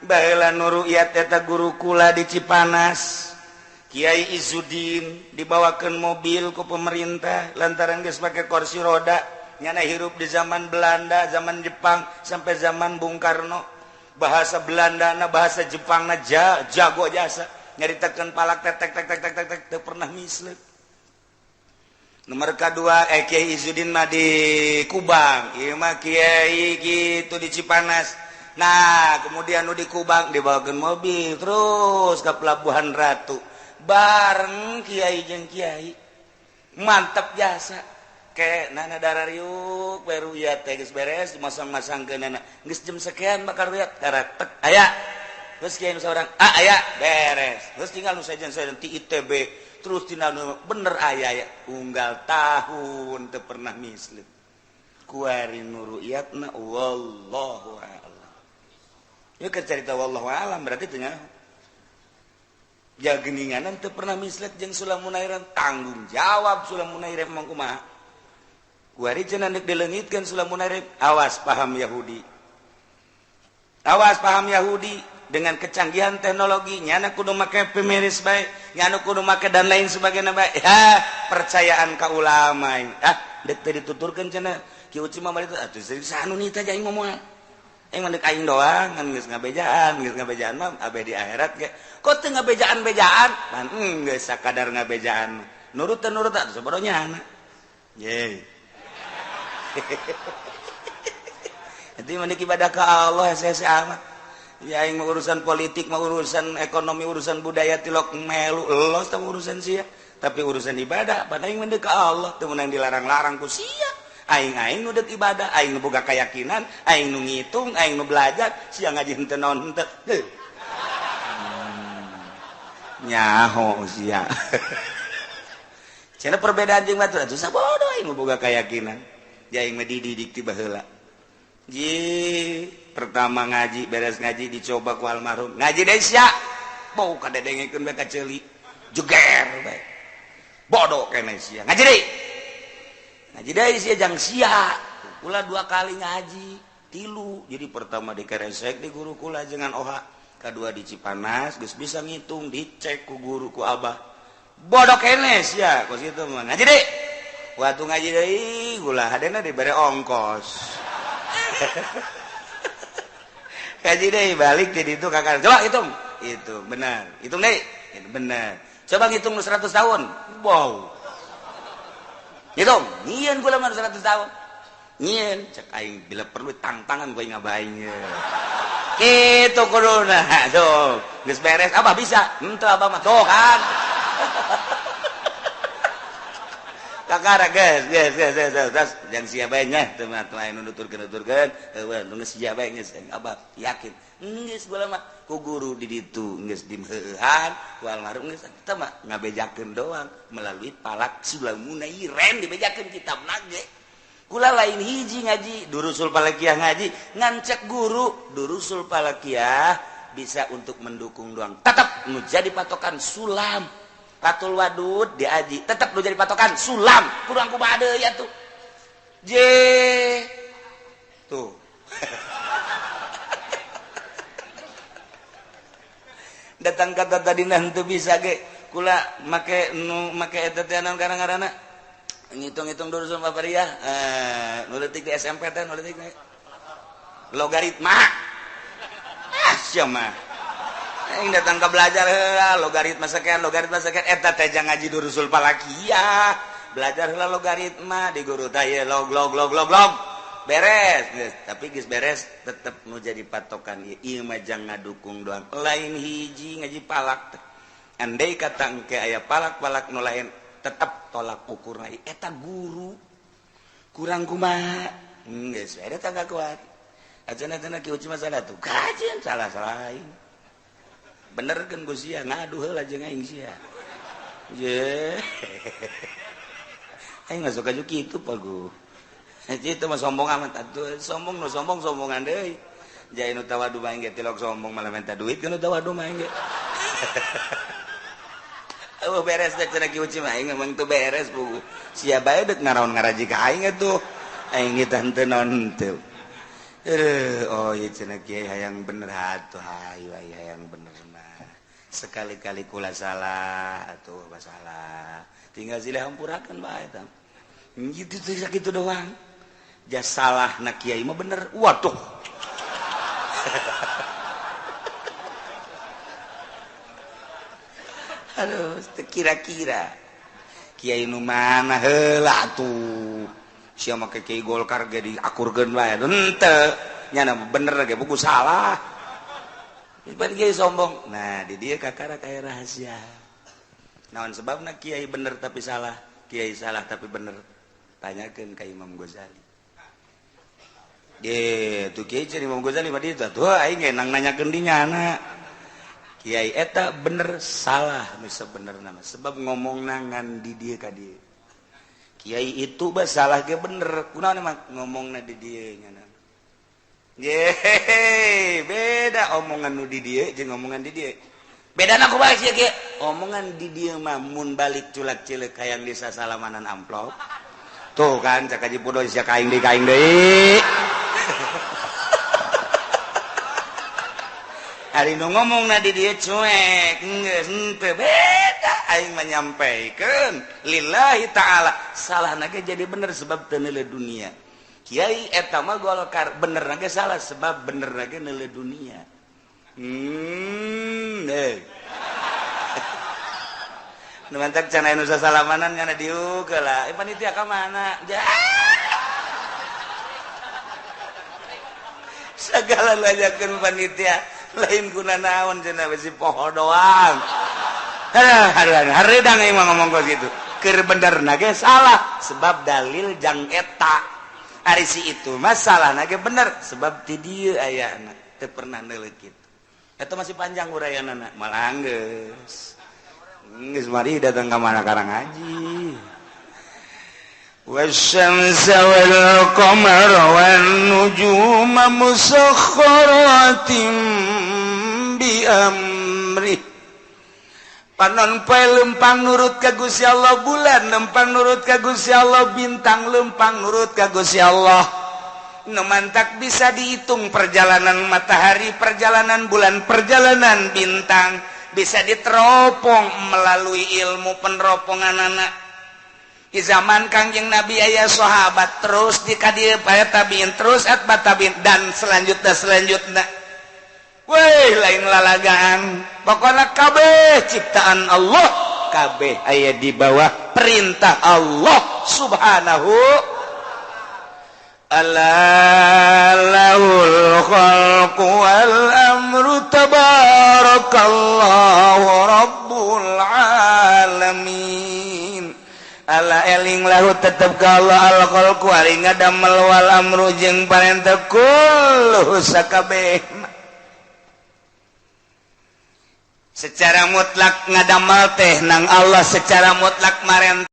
baheula nu ru'yat eta guru kula di Cipanas Kiai Izzuddin dibawakeun mobil ku pemerintah lantaran geus pake kursi roda nyana hirup di zaman Belanda zaman Jepang sampai zaman Bung Karno bahasa Belandana bahasa Jepangna jago jasa nyaritakeun palak tek teu pernah mislep. Nomor kedua Kiai Izzuddin mah di Kubang, ieu mah kiai gitu di Cipanas. Nah, kemudian nu di Kubang dibawakeun mobil terus ke Pelabuhan Ratu. Bareng kiai jeung kiai. Mantap jasa. Ke nana darariuk baru ya teh geus beres masang-masangkeunana. Geus jam sekian bakal ruyat karatek aya. Terus kiai nu saurang, aya beres. Terus tinggal nu sajen-sajen ti ITB. Terus tina bener aya unggal tahun teu pernah mislep. Kuari nu ru'yatna wallahu a'lam. Ieu keur carita wallahu a'lam berarti teu nyaho. Ya geuninganan teu pernah mislep jeung Sulamun Airan tanggung jawab Sulamun Airan mah kumaha. Kuari cenah deuk dileungitkeun Sulamun Airan awas paham Yahudi. Awas paham Yahudi. Dengan kecanggihan teknologi nyana kudu make pemiris bae nyana kudu make dan lain sebagainya bae percayaan ka ulama deuk teh dituturkeun cenah Ki Uci mah bari atuh sanu nita aing ngomong aing mah aing doang ngan geus ngabejaan mah abe di akhirat ge kok teu ngabejaan-bejaan pan geus sakadar ngabejaan nurut atuh saboronya ana ye Nanti mending ibadah ka Allah hese amat ya yang urusan politik mau urusan ekonomi urusan budaya tilok melu los teh urusan sia tapi urusan ibadah pada yang mendek ke Allah teu meunang dilarang-larang ku sia aing nu deuk ibadah aing nu boga keyakinan aing nu ngitung aing nu belajar sia ngaji henteu naon henteu nyaho sia cenah perbedaan jeung batur atuh sabodo aing nu boga keyakinan ya aing mah dididik ti baheula pertama ngaji beres ngaji dicoba ku almarhum ngaji deui sia bau kadedengekeun bae ka ceuli jeger bae bodoh keneh sia ngaji deui sia jang sia kula 2 kali ngaji 3 jadi pertama di Keresek di guru kula jeung oha kedua di Cipanas geus bisa ngitung dicek ku guru ku abah bodoh keneh sia ku situ mah ngaji deui waktu ngaji deui kula hadena dibere ongkos kaji deh balik jadi itu kakak coba hitung itu benar hitung deh itu benar coba ngitung 100 tahun wow hitung nyieun gula mah 100 tahun nyieun cek aing bila perlu tantangan gue ngabain gitu kuduna tuh geus beres abah bisa henteu abah mah tuh kan kakara guys jangan sia bae nya teu mah anu nuturkeun geus sia bae geus abah yakin geus bala mah ku guru di ditu geus dimheuhan ku almarhum geus teu mah ngabejakeun doang melalui palak Sulamun Airan dibejakeun kitabna ge kula lain hiji ngaji durusul falakiyah ngaji ngancek guru durusul falakiyah bisa untuk mendukung doang tetap nu jadi patokan sulam Fatul Wadud diaji tetap lu jadi patokan sulam kurang kumaha deui ya tuh tuh datang kata tadi nanti bisa ge kula make eta teh naon ngaranna ngitung-ngitung dulu sama Baparia nu leutik di SMP teh nu leutik logaritma sia mah aing datang ke belajar heula logaritma sekian eta teh jang ngaji durusul falakiyah belajar heula logaritma di guru teh log beres tapi geus beres tetep nu jadi patokan ieu mah jang ngadukung doang lain hiji ngaji palak andai kata engke aya palak-palak nu lain tetep tolak ukurna eta guru kurang kumaha geus beres tangga kuat acan-acan Ki Uci masalah tuh kajian salah lain bener kan gue sia ngadu heula jeung aing sia ye aing nggak suka juga kitu pak gue itu mah sombong amat atuh sombongan deui jai nu tawadu mah engge tilok sombong malah minta duit kan nu tawadu mah engge beres dek cenah Ki Uci mah aing memang teu beres pugu sia bae deuk ngaraon ngaraji ka aing atuh aing kita henteu naon henteu Oh iya cenah kiai hayang bener atuh hayu hayang bener mah. Sekali-kali kula salah atuh masalah. Tinggal silih hampurakeun bae eta. Gitu tuh sakitu doang. Jas salah na kiai mah bener. Waduh. Aduh, kira-kira kiai nu mana heula atuh. Sia make kiai Golkar ge diakurkeun wae. Henteu, nya bener ge buku salah. Iban kiai sombong. Nah, di dieu kakara kaya rahasia. Naon sebabna kiai bener tapi salah, kiai salah tapi bener? Tanyakeun ka Imam Ghazali. Ge, tuh kiai cari Imam Ghazali mah dieu tuh aing ge nang nanyakeun dinya na. Kiai eta bener salah nu sabenerna mah sebab ngomongna ngan di dieu ka dieu. Kiai itu bah salah ge bener kunaon mah ngomongna di dieu nya. Ye, beda omongan nu di dieu jeung omongan di dieu. Bedana kumaha sia ge? Omongan di dieu mah mun balik culak-cileuk hayang disasalaman amplop. Tuh kan cak Haji Pudo sia kaing deui. Hari nu ngomongna di dieu cuek, geus henteu beda aing menyampaikan lillahi ta'ala salahna ge jadi bener sebab teu neuleuh dunia. Kiai eta mah Golkar benerna ge salah sebab benerna ge neuleuh dunia. Nu mantak can aya nu sasalamanan nya dieu geula. Panitia ka mana? Segala ngajakeun panitia lain guna naon cenah besi poho doang. Hareudang aing mah ngomong gitu. Keur benerna ge salah sebab dalil jang eta. Ari si itu masalahna ge bener sebab ti dieu ayana teu pernah neuleuh kitu. Eta masih panjang urayanana, malah geus. Geus mari datang ka mana karang haji. Wasyamsa wal qamara wan nujuma musakhkharatin bi amri. Panon poe lempang nurut ka Gusti Allah, bulan lempang nurut ka Gusti Allah, bintang lempang nurut ka Gusti Allah. Nu mantak bisa dihitung perjalanan matahari, perjalanan bulan, perjalanan bintang, bisa diteropong melalui ilmu peneroponganana. Di zaman Kangjeng Nabi aya sahabat terus di kadieu aya tabiin terus atba tabiin dan selanjutnya. Weh lain lalagaan. Pokona kabeh ciptaan Allah, kabeh aya di bawah perintah Allah Subhanahu. Allahul khalqu wal amru tabarakallahu rabbul alamin. Ala eling lahu tetep ka Allah al khalqu ari ngadamel wal amru jeung parentah kullu sakabehna. Secara mutlak ngadamel teh nang Allah, secara mutlak marentah